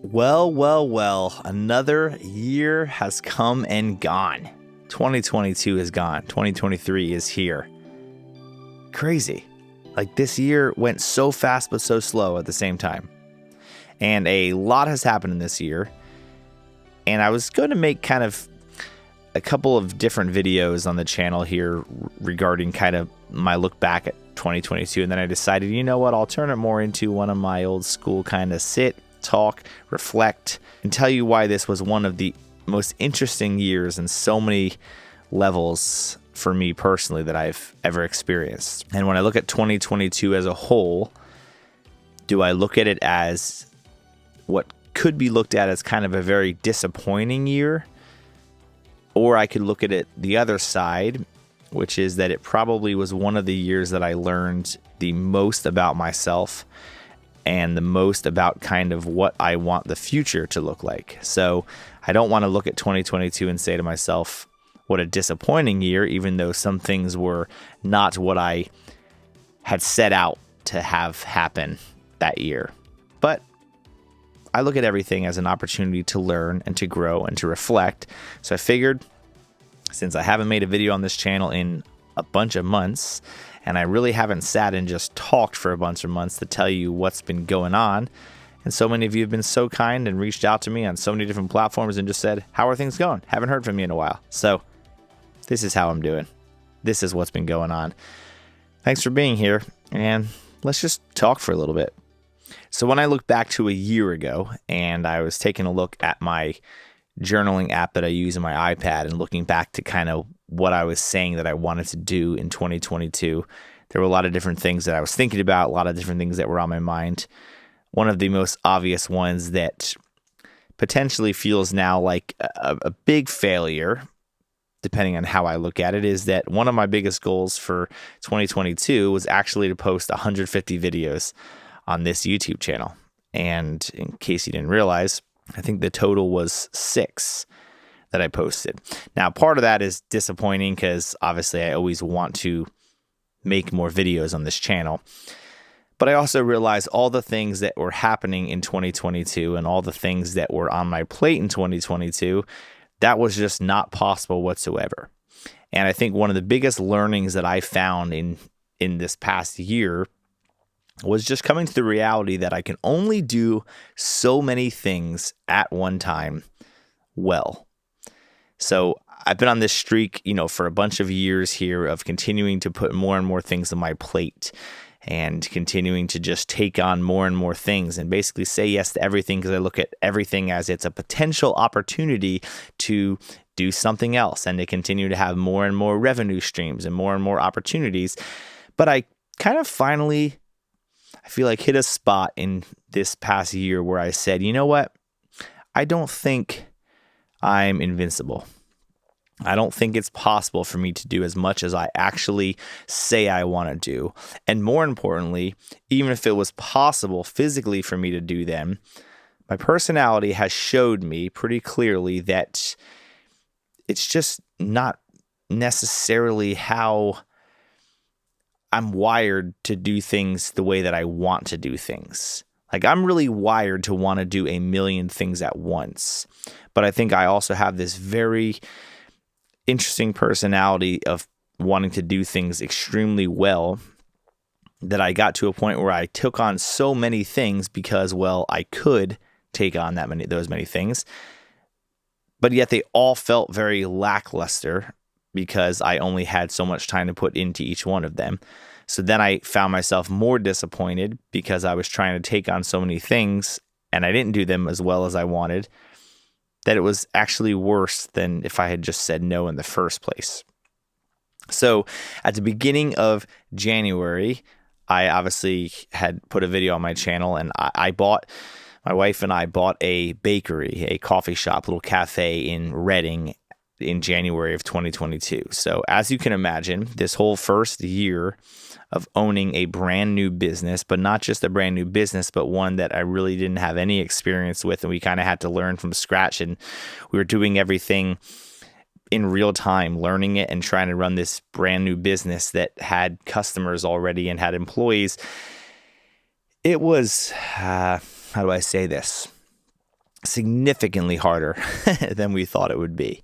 Well, another year has come and gone. 2022 is gone. 2023 is here. Crazy. Like, this year went so fast but so slow at the same time. And a lot has happened in this year. And I was going to make kind of a couple of different videos on the channel here regarding kind of my look back at 2022. And then I decided, you know what, I'll turn it more into one of my old school kind of sit, talk, reflect, and tell you why this was one of the most interesting years in so many levels for me personally that I've ever experienced. And when I look at 2022 as a whole, do I look at it as what could be looked at as kind of a very disappointing year? Or I could look at it the other side, which is that it probably was one of the years that I learned the most about myself and the most about kind of what I want the future to look like. So I don't want to look at 2022 and say to myself, what a disappointing year, even though some things were not what I had set out to have happen that year. But I look at everything as an opportunity to learn and to grow and to reflect. So I figured, since I haven't made a video on this channel in a bunch of months, and I really haven't sat and just talked for a bunch of months to tell you what's been going on, and so many of you have been so kind and reached out to me on so many different platforms and just said, how are things going? Haven't heard from you in a while. So this is how I'm doing. This is what's been going on. Thanks for being here, and let's just talk for a little bit. So when I look back to a year ago and I was taking a look at my journaling app that I use on my iPad and looking back to kind of what I was saying that I wanted to do in 2022, there were a lot of different things that I was thinking about, a lot of different things that were on my mind. One of the most obvious ones that potentially feels now like a big failure, depending on how I look at it, is that one of my biggest goals for 2022 was actually to post 150 videos on this YouTube channel. And in case you didn't realize, I think the total was 6 that I posted. Now, part of that is disappointing because obviously I always want to make more videos on this channel. But I also realized all the things that were happening in 2022 and all the things that were on my plate in 2022, that was just not possible whatsoever. And I think one of the biggest learnings that I found in this past year was just coming to the reality that I can only do so many things at one time well. So I've been on this streak, for a bunch of years here of continuing to put more and more things on my plate and continuing to just take on more and more things and basically say yes to everything because I look at everything as it's a potential opportunity to do something else and to continue to have more and more revenue streams and more opportunities. But I kind of finally, I feel like, hit a spot in this past year where I said, you know what? I don't think I'm invincible. I don't think it's possible for me to do as much as I actually say I want to do. And more importantly, even if it was possible physically for me to do them, my personality has showed me pretty clearly that it's just not necessarily how I'm wired to do things the way that I want to do things. Like, I'm really wired to want to do a million things at once. But I think I also have this very interesting personality of wanting to do things extremely well that I got to a point where I took on so many things because, well, I could take on those many things. But yet they all felt very lackluster because I only had so much time to put into each one of them. So then I found myself more disappointed because I was trying to take on so many things and I didn't do them as well as I wanted, that it was actually worse than if I had just said no in the first place. So at the beginning of January, I obviously had put a video on my channel and my wife and I bought a bakery, a coffee shop, little cafe in Reading in January of 2022. So as you can imagine, this whole first year of owning a brand new business, but not just a brand new business, but one that I really didn't have any experience with, and we kind of had to learn from scratch, and we were doing everything in real time, learning it and trying to run this brand new business that had customers already and had employees. It was, how do I say this? significantly harder than we thought it would be.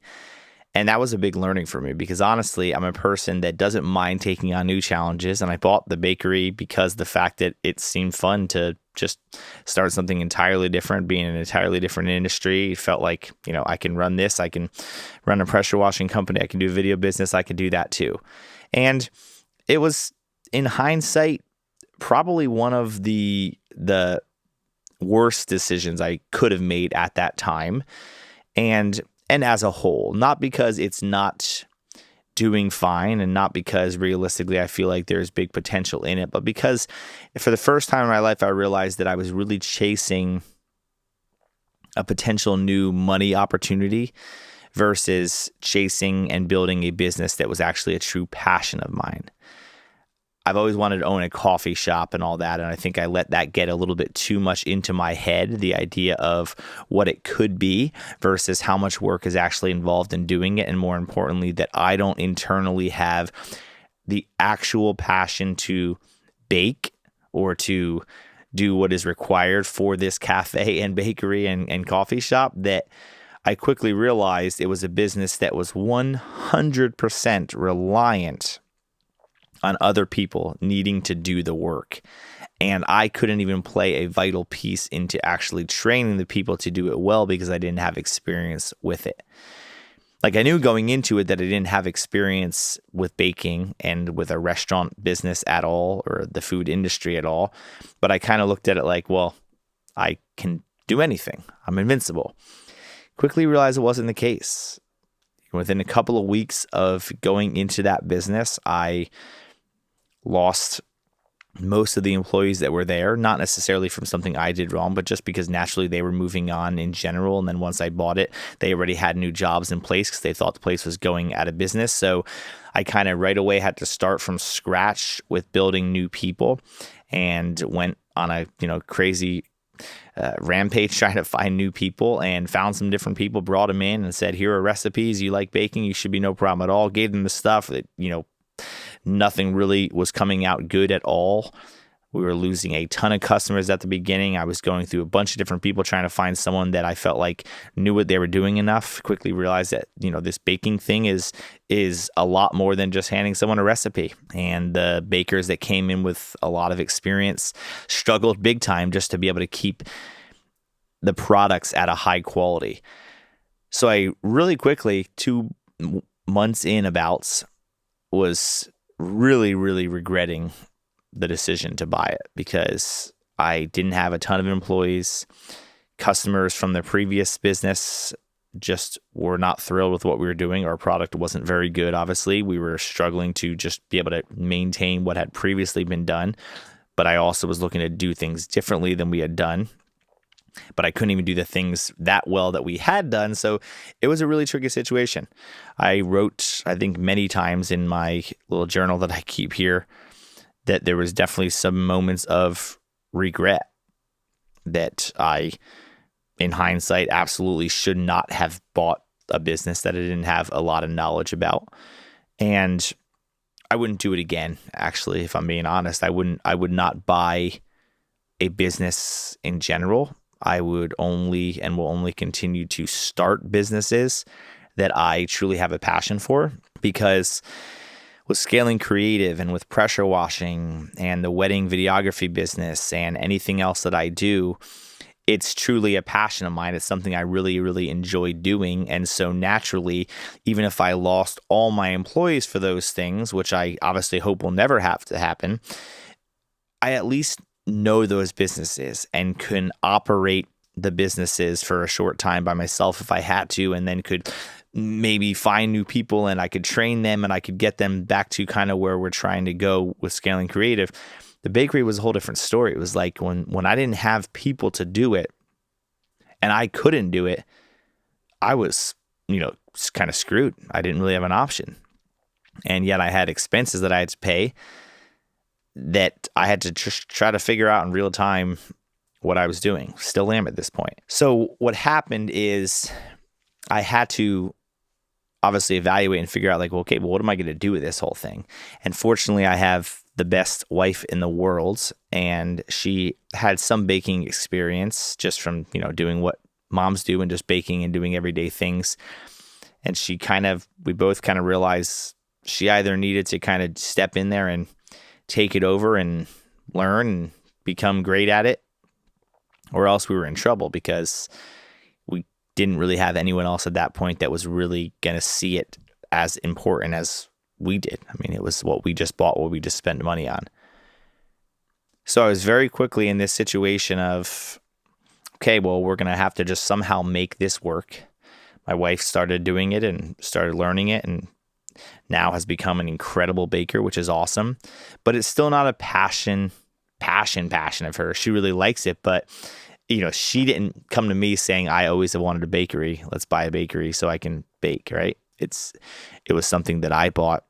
And that was a big learning for me because honestly, I'm a person that doesn't mind taking on new challenges. And I bought the bakery because the fact that it seemed fun to just start something entirely different, being in an entirely different industry. It felt like, I can run this. I can run a pressure washing company. I can do a video business. I can do that too. And it was, in hindsight, probably one of the worst decisions I could have made at that time. And as a whole, not because it's not doing fine and not because realistically I feel like there's big potential in it, but because for the first time in my life, I realized that I was really chasing a potential new money opportunity versus chasing and building a business that was actually a true passion of mine. I've always wanted to own a coffee shop and all that, and I think I let that get a little bit too much into my head, the idea of what it could be versus how much work is actually involved in doing it, and more importantly, that I don't internally have the actual passion to bake or to do what is required for this cafe and bakery and coffee shop, that I quickly realized it was a business that was 100% reliant on other people needing to do the work. And I couldn't even play a vital piece into actually training the people to do it well because I didn't have experience with it. Like, I knew going into it that I didn't have experience with baking and with a restaurant business at all, or the food industry at all. But I kind of looked at it like, well, I can do anything. I'm invincible. Quickly realized it wasn't the case. Within a couple of weeks of going into that business, I lost most of the employees that were there, not necessarily from something I did wrong, but just because naturally they were moving on in general. And then once I bought it, they already had new jobs in place because they thought the place was going out of business. So I kind of right away had to start from scratch with building new people, and went on a crazy rampage trying to find new people, and found some different people, brought them in and said, here are recipes. You like baking, you should be no problem at all. Gave them the stuff that, nothing really was coming out good at all. We were losing a ton of customers at the beginning. I was going through a bunch of different people trying to find someone that I felt like knew what they were doing enough. Quickly realized that, this baking thing is a lot more than just handing someone a recipe. And the bakers that came in with a lot of experience struggled big time just to be able to keep the products at a high quality. So I really quickly, 2 months in about, was really, really regretting the decision to buy it because I didn't have a ton of employees. Customers from the previous business just were not thrilled with what we were doing. Our product wasn't very good, obviously. We were struggling to just be able to maintain what had previously been done. But I also was looking to do things differently than we had done. But I couldn't even do the things that well that we had done. So it was a really tricky situation. I wrote, I think, many times in my little journal that I keep here that there was definitely some moments of regret that I, in hindsight, absolutely should not have bought a business that I didn't have a lot of knowledge about. And I wouldn't do it again, actually, if I'm being honest. I would not buy a business in general. I would only and will only continue to start businesses that I truly have a passion for, because with Scaling Creative and with pressure washing and the wedding videography business and anything else that I do, it's truly a passion of mine. It's something I really, really enjoy doing. And so naturally, even if I lost all my employees for those things, which I obviously hope will never have to happen, I at least know those businesses and can operate the businesses for a short time by myself if I had to, and then could maybe find new people and I could train them and I could get them back to kind of where we're trying to go with Scaling Creative. The bakery was a whole different story. It was like when I didn't have people to do it and I couldn't do it, I was, kind of screwed. I didn't really have an option. And yet I had expenses that I had to pay that I had to try to figure out in real time what I was doing. Still am at this point. So what happened is I had to obviously evaluate and figure out what am I going to do with this whole thing? And fortunately, I have the best wife in the world, and she had some baking experience just from, doing what moms do and just baking and doing everyday things. And we both kind of realized she either needed to kind of step in there and take it over and learn and become great at it, or else we were in trouble because we didn't really have anyone else at that point that was really going to see it as important as we did. I mean, it was what we just bought, what we just spent money on. So I was very quickly in this situation of, okay, well, we're going to have to just somehow make this work. My wife started doing it and started learning it, and now has become an incredible baker, which is awesome. But it's still not a passion of hers. She really likes it, but she didn't come to me saying, I always have wanted a bakery. Let's buy a bakery so I can bake, right? It was something that I bought,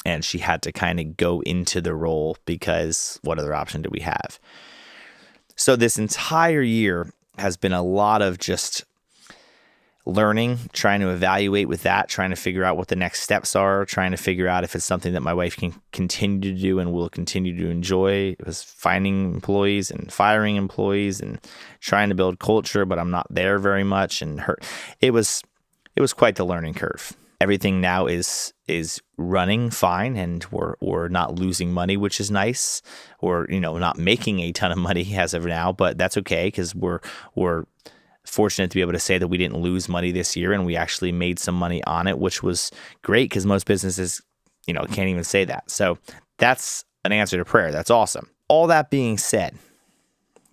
and she had to kind of go into the role because what other option do we have? So this entire year has been a lot of just learning, trying to evaluate with that, trying to figure out what the next steps are, trying to figure out if it's something that my wife can continue to do and will continue to enjoy. It was finding employees and firing employees and trying to build culture, but I'm not there very much. And it was quite the learning curve. Everything now is running fine, and we're not losing money, which is nice, or not making a ton of money as of now, but that's okay because we're fortunate to be able to say that we didn't lose money this year, and we actually made some money on it, which was great because most businesses, can't even say that. So that's an answer to prayer. That's awesome. All that being said,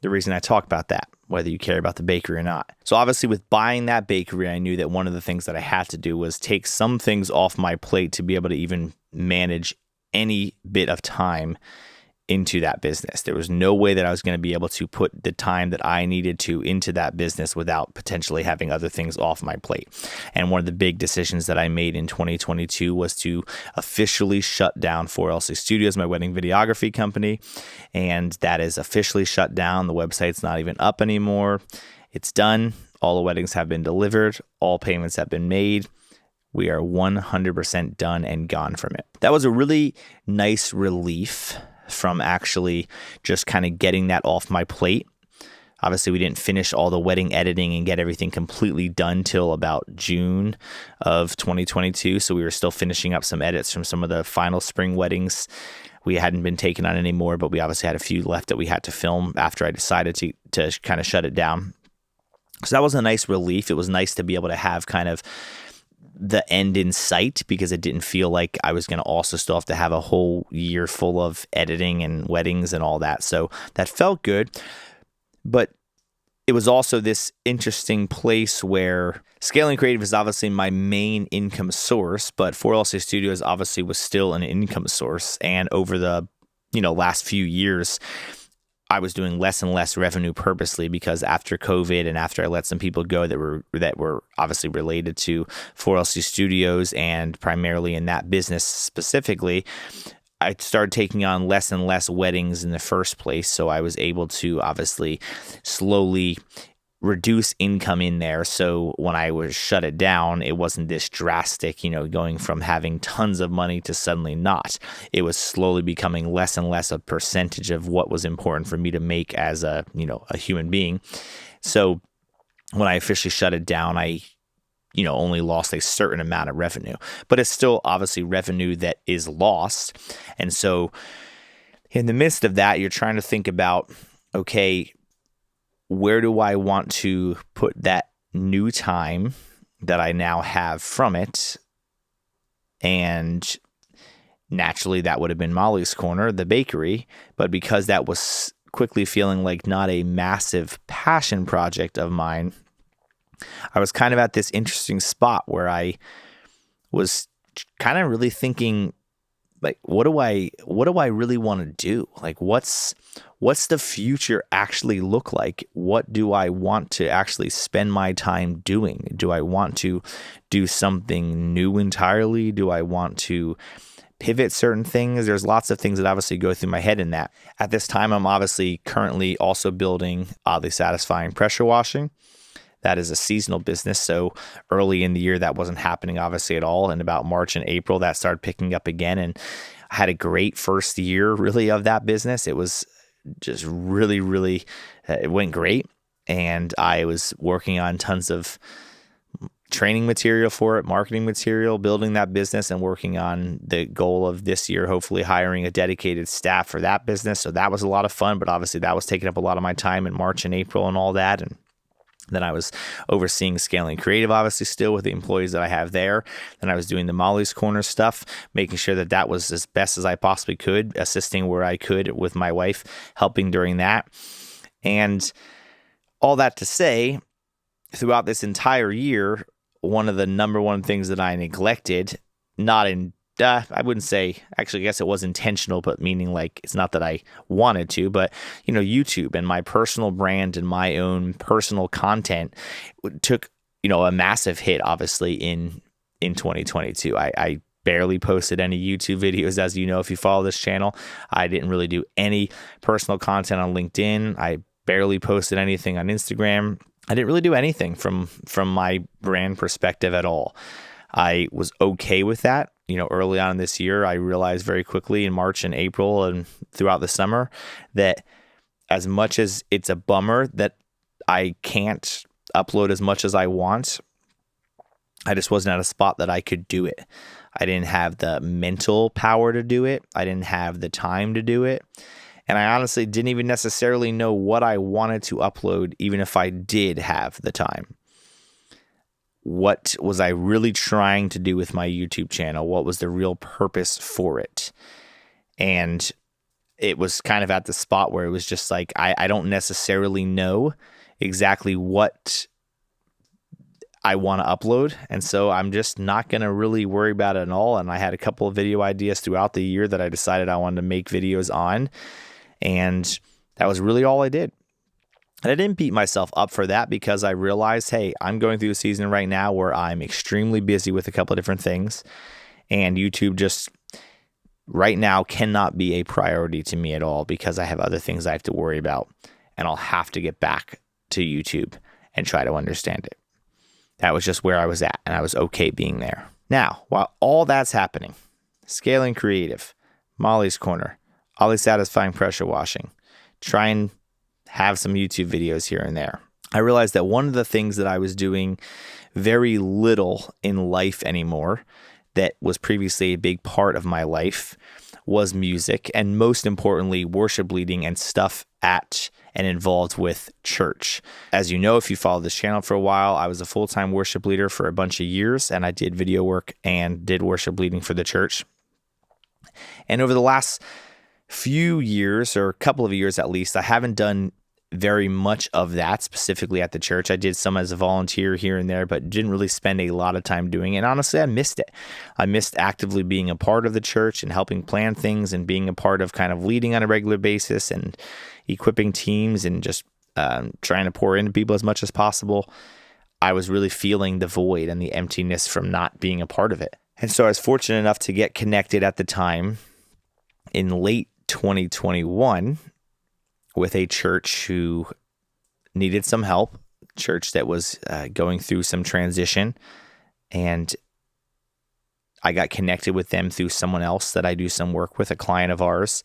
the reason I talk about that, whether you care about the bakery or not. So obviously with buying that bakery, I knew that one of the things that I had to do was take some things off my plate to be able to even manage any bit of time into that business. There was no way that I was going to be able to put the time that I needed to into that business without potentially having other things off my plate. And one of the big decisions that I made in 2022 was to officially shut down 4LC Studios, my wedding videography company. And that is officially shut down. The website's not even up anymore. It's done. All the weddings have been delivered. All payments have been made. We are 100% done and gone from it. That was a really nice relief from actually just kind of getting that off my plate. Obviously, we didn't finish all the wedding editing and get everything completely done till about June of 2022. So we were still finishing up some edits from some of the final spring weddings. We hadn't been taken on anymore, but we obviously had a few left that we had to film after I decided to kind of shut it down. So that was a nice relief. It was nice to be able to have kind of the end in sight because it didn't feel like I was going to also still have to have a whole year full of editing and weddings and all that. So that felt good. But it was also this interesting place where Scaling Creative is obviously my main income source, but 4LC Studios obviously was still an income source. And over the last few years, I was doing less and less revenue purposely because after COVID and after I let some people go that were obviously related to 4LC Studios and primarily in that business specifically, I started taking on less and less weddings in the first place. So I was able to obviously slowly reduce income in there. So when I was shut it down, it wasn't this drastic, going from having tons of money to suddenly not. It was slowly becoming less and less a percentage of what was important for me to make as a human being. So when I officially shut it down, I only lost a certain amount of revenue, but it's still obviously revenue that is lost. And so in the midst of that, you're trying to think about, okay, where do I want to put that new time that I now have from it? And naturally, that would have been Molly's Corner, the bakery. But because that was quickly feeling like not a massive passion project of mine, I was kind of at this interesting spot where I was kind of really thinking, like, what do I really want to do? Like, what's the future actually look like? What do I want to actually spend my time doing? Do I want to do something new entirely? Do I want to pivot certain things? There's lots of things that obviously go through my head in that. At this time, I'm obviously currently also building Oddly Satisfying Pressure Washing. That is a seasonal business. So early in the year, that wasn't happening obviously at all. And about March and April, that started picking up again. And I had a great first year really of that business. It was just really, really, it went great. and I was working on tons of training material for it, marketing material, building that business, and working on the goal of this year, hopefully hiring a dedicated staff for that business. So that was a lot of fun, but obviously that was taking up a lot of my time in March and April and all that. And then I was overseeing Scaling Creative, obviously still with the employees that I have there. Then I was doing the Molly's Corner stuff, making sure that that was as best as I possibly could, assisting where I could with my wife, helping during that. And all that to say, throughout this entire year, one of the number one things that I neglected, I wouldn't say, actually, I guess it was intentional, but meaning like it's not that I wanted to, but YouTube and my personal brand and my own personal content took, a massive hit, obviously, in 2022. I barely posted any YouTube videos, as you know, if you follow this channel. I didn't really do any personal content on LinkedIn. I barely posted anything on Instagram. I didn't really do anything from my brand perspective at all. I was okay with that. Early on in this year, I realized very quickly in March and April and throughout the summer that as much as it's a bummer that I can't upload as much as I want, I just wasn't at a spot that I could do it. I didn't have the mental power to do it. I didn't have the time to do it. And I honestly didn't even necessarily know what I wanted to upload, even if I did have the time. What was I really trying to do with my YouTube channel? What was the real purpose for it? And it was kind of at the spot where it was just like, I don't necessarily know exactly what I want to upload. And so I'm just not going to really worry about it at all. And I had a couple of video ideas throughout the year that I decided I wanted to make videos on. And that was really all I did. And I didn't beat myself up for that because I realized, hey, I'm going through a season right now where I'm extremely busy with a couple of different things. And YouTube just right now cannot be a priority to me at all because I have other things I have to worry about. And I'll have to get back to YouTube and try to understand it. That was just where I was at, and I was okay being there. Now, while all that's happening, Scaling Creative, Molly's Corner, Oddly Satisfying Pressure Washing, try and have some YouTube videos here and there. I realized that one of the things that I was doing very little in life anymore that was previously a big part of my life was music, and most importantly, worship leading and stuff at and involved with church. As you know, if you follow this channel for a while, I was a full-time worship leader for a bunch of years, and I did video work and did worship leading for the church. And over the last few years, or a couple of years at least, I haven't done very much of that specifically at the church. I did some as a volunteer here and there, but didn't really spend a lot of time doing it. And honestly, I missed it. I missed actively being a part of the church and helping plan things and being a part of kind of leading on a regular basis and equipping teams and just trying to pour into people as much as possible. I was really feeling the void and the emptiness from not being a part of it. And so I was fortunate enough to get connected at the time in late 2021 with a church who needed some help, church that was going through some transition. And I got connected with them through someone else that I do some work with, a client of ours.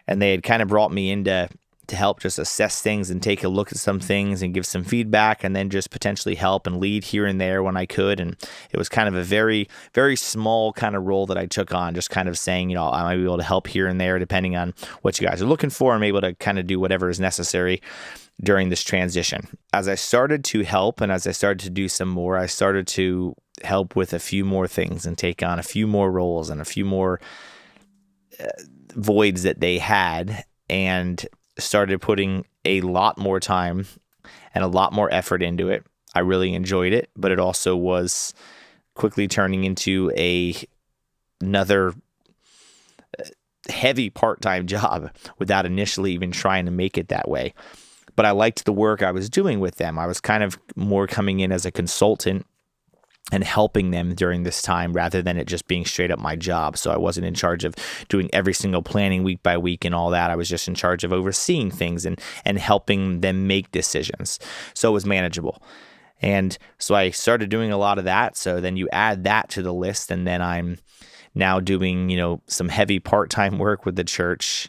And they had kind of brought me in to help just assess things and take a look at some things and give some feedback and then just potentially help and lead here and there when I could. And it was kind of a very, very small kind of role that I took on, just kind of saying, I might be able to help here and there depending on what you guys are looking for. I'm able to kind of do whatever is necessary during this transition. As I started to help and as I started to do some more, I started to help with a few more things and take on a few more roles and a few more voids that they had, and started putting a lot more time and a lot more effort into it. I really enjoyed it, but it also was quickly turning into another heavy part-time job without initially even trying to make it that way. But I liked the work I was doing with them. I was kind of more coming in as a consultant and helping them during this time rather than it just being straight up my job. So I wasn't in charge of doing every single planning week by week and all that. I was just in charge of overseeing things and helping them make decisions. So it was manageable. And so I started doing a lot of that. So then you add that to the list, and then I'm now doing, some heavy part-time work with the church.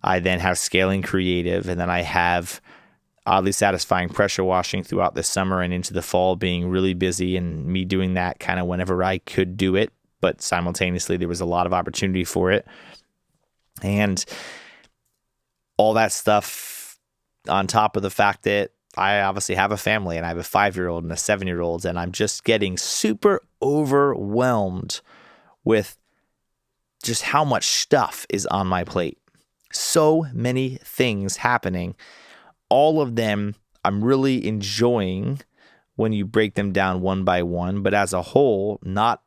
I then have Scaling Creative, and then I have oddly satisfying pressure washing throughout the summer and into the fall, being really busy, and me doing that kind of whenever I could do it. But simultaneously, there was a lot of opportunity for it. And all that stuff on top of the fact that I obviously have a family, and I have a 5-year-old and a 7-year-old, and I'm just getting super overwhelmed with just how much stuff is on my plate. So many things happening. All of them I'm really enjoying when you break them down one by one, but as a whole, not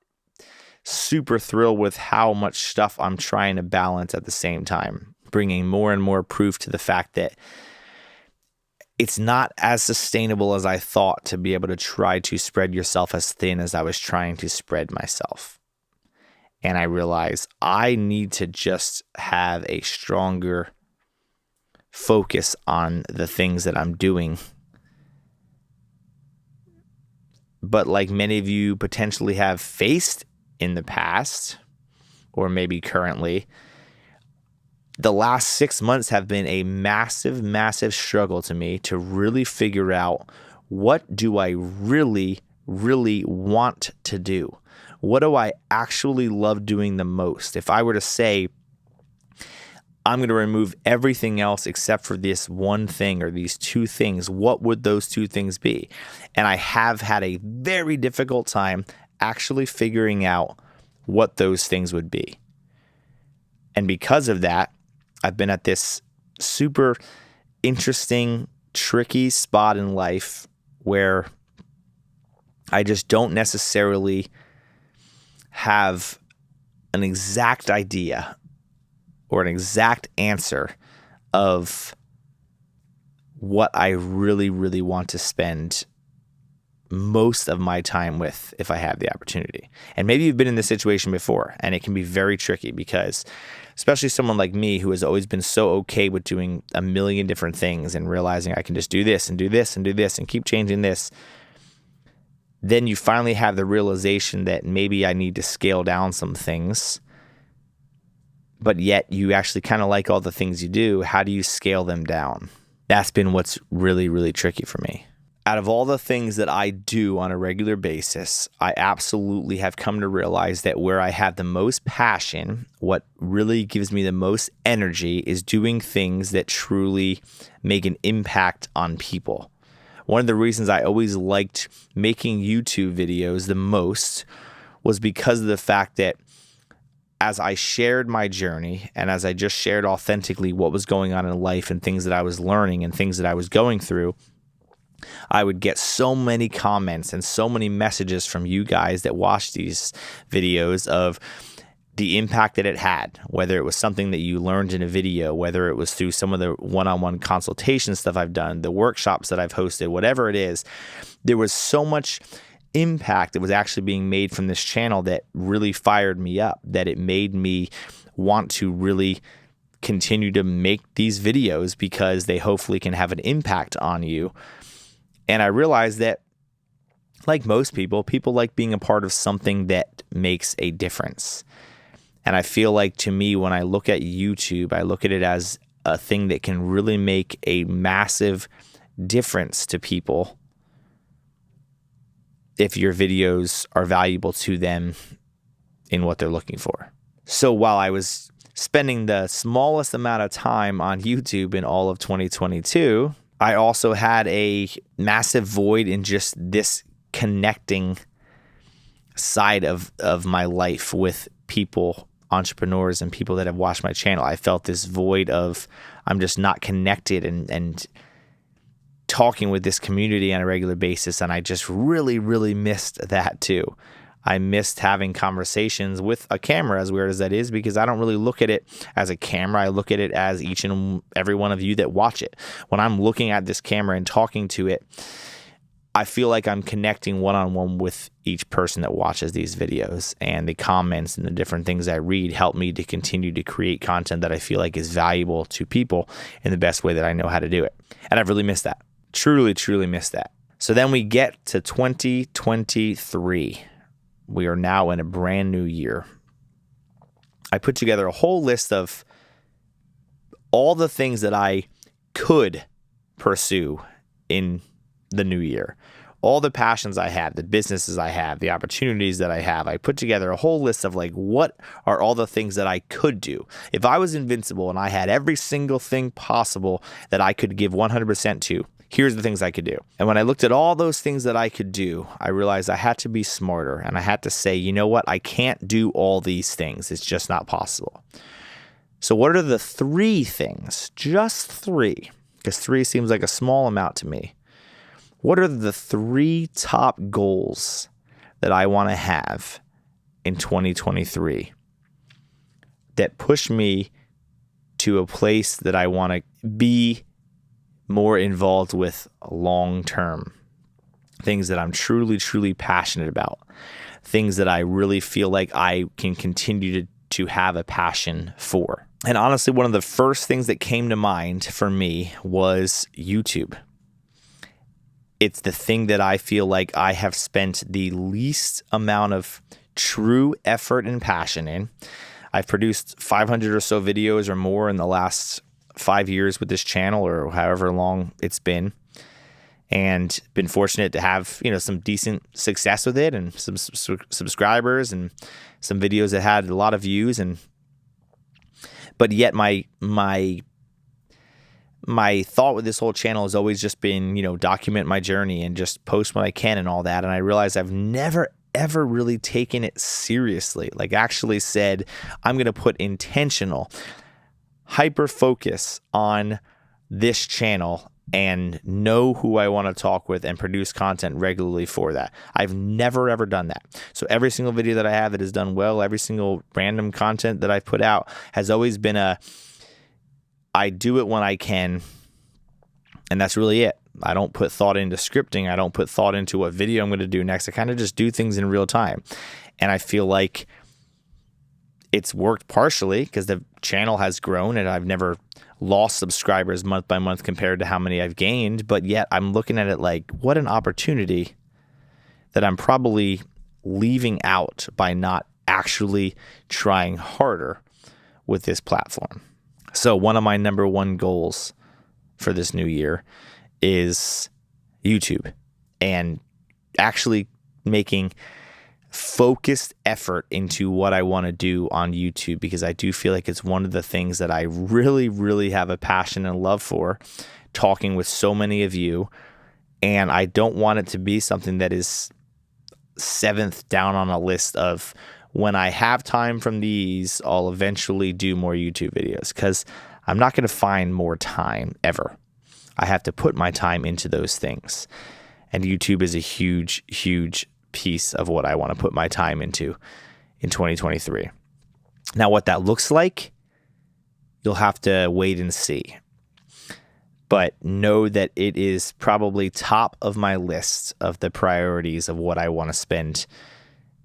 super thrilled with how much stuff I'm trying to balance at the same time, bringing more and more proof to the fact that it's not as sustainable as I thought to be able to try to spread yourself as thin as I was trying to spread myself. And I realize I need to just have a stronger focus on the things that I'm doing. But like many of you potentially have faced in the past, or maybe currently, the last 6 months have been a massive, massive struggle to me to really figure out, what do I really, really want to do? What do I actually love doing the most? If I were to say, I'm going to remove everything else except for this one thing or these two things, what would those two things be? And I have had a very difficult time actually figuring out what those things would be. And because of that, I've been at this super interesting, tricky spot in life where I just don't necessarily have an exact idea or an exact answer of what I really, really want to spend most of my time with if I have the opportunity. And maybe you've been in this situation before, and it can be very tricky because especially someone like me who has always been so okay with doing a million different things and realizing I can just do this and do this and do this and keep changing this. Then you finally have the realization that maybe I need to scale down some things, but yet you actually kind of like all the things you do. How do you scale them down? That's been what's really, really tricky for me. Out of all the things that I do on a regular basis, I absolutely have come to realize that where I have the most passion, what really gives me the most energy, is doing things that truly make an impact on people. One of the reasons I always liked making YouTube videos the most was because of the fact that as I shared my journey and as I just shared authentically what was going on in life and things that I was learning and things that I was going through, I would get so many comments and so many messages from you guys that watch these videos of the impact that it had, whether it was something that you learned in a video, whether it was through some of the one-on-one consultation stuff I've done, the workshops that I've hosted, whatever it is. There was so much impact that was actually being made from this channel that really fired me up, that it made me want to really continue to make these videos because they hopefully can have an impact on you. And I realized that, like most people, people like being a part of something that makes a difference. And I feel like, to me, when I look at YouTube, I look at it as a thing that can really make a massive difference to people if your videos are valuable to them in what they're looking for. So while I was spending the smallest amount of time on YouTube in all of 2022, I also had a massive void in just this connecting side of my life with people, entrepreneurs, and people that have watched my channel. I felt this void of I'm just not connected and talking with this community on a regular basis, and I just really, really missed that too. I missed having conversations with a camera, as weird as that is, because I don't really look at it as a camera. I look at it as each and every one of you that watch it. When I'm looking at this camera and talking to it, I feel like I'm connecting one-on-one with each person that watches these videos, and the comments and the different things I read help me to continue to create content that I feel like is valuable to people in the best way that I know how to do it. And I've really missed that. Truly, truly missed that. So then we get to 2023. We are now in a brand new year. I put together a whole list of all the things that I could pursue in the new year. All the passions I have, the businesses I have, the opportunities that I have, I put together a whole list of like, what are all the things that I could do? If I was invincible and I had every single thing possible that I could give 100% to, here's the things I could do. And when I looked at all those things that I could do, I realized I had to be smarter, and I had to say, you know what? I can't do all these things. It's just not possible. So what are the 3 things, just 3, because 3 seems like a small amount to me. What are the 3 top goals that I want to have in 2023 that push me to a place that I want to be more involved with long term? Things that I'm truly, truly passionate about. Things that I really feel like I can continue to have a passion for. And honestly, one of the first things that came to mind for me was YouTube. It's the thing that I feel like I have spent the least amount of true effort and passion in. I've produced 500 or so videos or more in the last 5 years with this channel, or however long it's been, and been fortunate to have, some decent success with it and some subscribers and some videos that had a lot of views. But yet my thought with this whole channel has always just been, document my journey and just post what I can and all that. And I realized I've never, ever really taken it seriously. Like actually said, I'm going to put intentional, hyper focus on this channel and know who I want to talk with and produce content regularly for that. I've never, ever done that. So every single video that I have that has done well, every single random content that I've put out has always been I do it when I can, and that's really it. I don't put thought into scripting. I don't put thought into what video I'm going to do next. I kind of just do things in real time. And I feel like it's worked partially because the channel has grown and I've never lost subscribers month by month compared to how many I've gained. But yet I'm looking at it like, what an opportunity that I'm probably leaving out by not actually trying harder with this platform. So one of my number 1 goals for this new year is YouTube, and actually making focused effort into what I want to do on YouTube, because I do feel like it's one of the things that I really, really have a passion and love for, talking with so many of you. And I don't want it to be something that is 7th down on a list of, when I have time from these, I'll eventually do more YouTube videos, because I'm not going to find more time ever. I have to put my time into those things. And YouTube is a huge, huge piece of what I want to put my time into in 2023. Now, what that looks like, you'll have to wait and see. But know that it is probably top of my list of the priorities of what I want to spend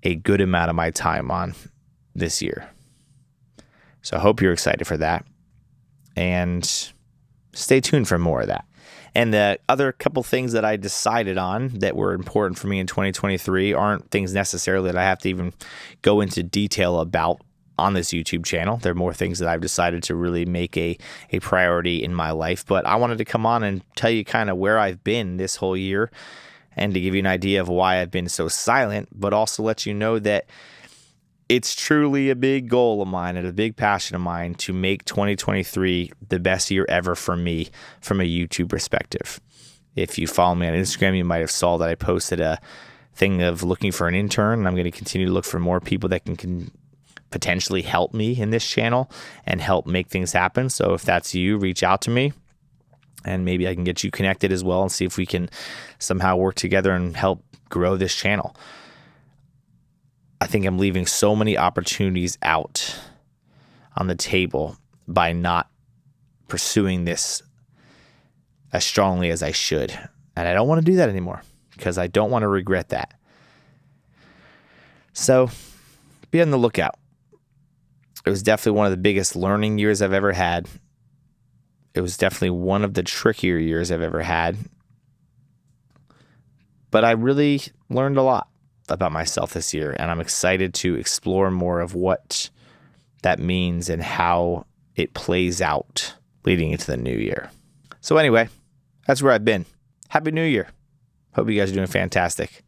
a good amount of my time on this year. So I hope you're excited for that, and stay tuned for more of that. And the other couple things that I decided on that were important for me in 2023 aren't things necessarily that I have to even go into detail about on this YouTube channel. They're more things that I've decided to really make a priority in my life. But I wanted to come on and tell you kind of where I've been this whole year, and to give you an idea of why I've been so silent, but also let you know that it's truly a big goal of mine and a big passion of mine to make 2023 the best year ever for me from a YouTube perspective. If you follow me on Instagram, you might have saw that I posted a thing of looking for an intern, and I'm going to continue to look for more people that can potentially help me in this channel and help make things happen. So if that's you, reach out to me, and maybe I can get you connected as well and see if we can somehow work together and help grow this channel. I think I'm leaving so many opportunities out on the table by not pursuing this as strongly as I should. And I don't want to do that anymore, because I don't want to regret that. So be on the lookout. It was definitely one of the biggest learning years I've ever had. It was definitely one of the trickier years I've ever had. But I really learned a lot about myself this year, and I'm excited to explore more of what that means and how it plays out leading into the new year. So anyway, that's where I've been. Happy New Year. Hope you guys are doing fantastic.